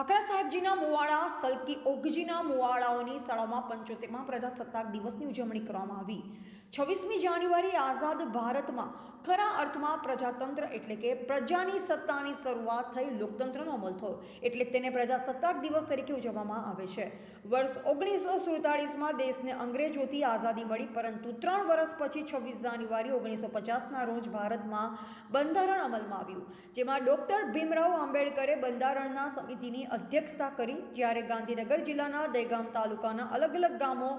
ખાખરા સાહેબજીના મુવાડા સલકી ઓગજીના મુવાડાઓની શાળામાં 75મા પ્રજાસત્તાક દિવસની ઉજવણી કરવામાં આવી. 26મી જાન્યુઆરી આઝાદ ભારતમાં ખરા અર્થમાં પ્રજાતંત્ર એટલે કે પ્રજાની સત્તાની શરૂઆત થઈ લોકતંત્રનો અમલ થયો એટલે તેને પ્રજાસત્તાક દિવસ તરીકે ઉજવવામાં આવે છે. વર્ષ 1947માં દેશને અંગ્રેજોથી આઝાદી મળી, પરંતુ 3 વર્ષ પછી 26 જાન્યુઆરી 1950ના રોજ ભારતમાં બંધારણ અમલમાં આવ્યું, જેમાં ડૉક્ટર ભીમરાવ આંબેડકરે બંધારણના સમિતિની અધ્યક્ષતા કરી. જ્યારે ગાંધીનગર જિલ્લાના દહેગામ તાલુકાના અલગ અલગ ગામો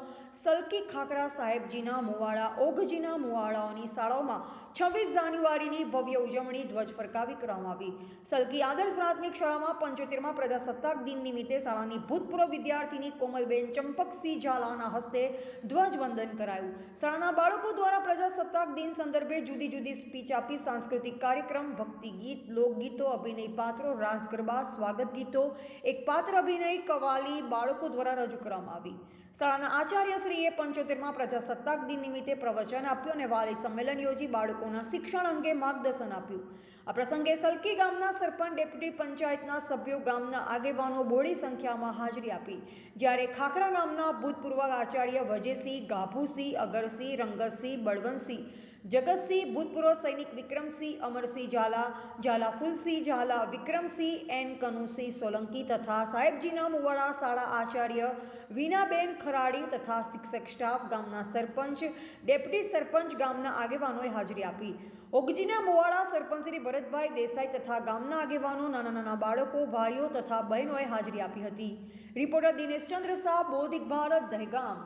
સલકી, ખાખરા સાહેબજીના મુવાડા, ઓગજીના મુવાડાઓની શાળાઓમાં 26 જાન્યુઆરીની ભવ્ય ઉજવણી ધ્વજ ફરકાવી કરવામાં આવી. સલકી આદર્શ પ્રાથમિક શાળામાં 75મા પ્રજાસત્તાક દિન નિમિત્તે શાળાની ભૂતપૂર્વ વિદ્યાર્થીની કોમલબેન ચંપકસિંહ ઝાલાના હસ્તે ધ્વજવંદન કરાયું. શાળાના બાળકો દ્વારા પ્રજાસત્તાક દિન સંદર્ભે જુદી જુદી સ્પીચ આપી. સાંસ્કૃતિક કાર્યક્રમ, ભક્તિ ગીત, લોકગીતો, અભિનય પાત્રો, રાસ ગરબા, સ્વાગત ગીતો, એક પાત્ર અભિનય, કવાલી બાળકો દ્વારા રજૂ કરવામાં આવી. શાળાના આચાર્યશ્રીએ 75મા પ્રજાસત્તાક દિન નિમિત્તે પ્રવચન આપ્યું અને વાલી સંમેલન યોજી બાળકોના શિક્ષણ અંગે માર્ગદર્શન આપ્યું. આ પ્રસંગે સલકી ગામના સરપંચ, ડેપ્યુટી પંચાયતના સભ્યો, ગામના આગેવાનો બોડી સંખ્યામાં હાજરી આપી. જ્યારે ખાખરા ગામના ભૂતપૂર્વ આચાર્ય વજેસિંહ, ગાભુસિંહ, અગરસિંહ, રંગતસિંહ, બળવંતસિંહ, જગતસિંહ, ભૂતપૂર્વ સૈનિક વિક્રમસિંહ, અમરસિંહ ઝાલા, ઝાલા ફૂલસિંહ ઝાલા, વિક્રમસિંહ એન, કનુસિંહ સોલંકી તથા સાહેબજીના મુવાડા શાળા આચાર્ય વીનાબેન ખરાડી તથા શિક્ષક સ્ટાફ, ગામના સરપંચ, ડેપ્યુટી સરપંચ, ગામના આગેવાનોએ હાજરી આપી. ઓગજીના મુવાડા સરપંચ શ્રી ભરતભાઈ દેસાઈ તથા ગામના આગેવાનો, નાના નાના બાળકો, ભાઈઓ તથા બહેનોએ હાજરી આપી હતી. રિપોર્ટર દિનેશ ચંદ્ર શાહ, બોધિક ભારત, દહેગામ.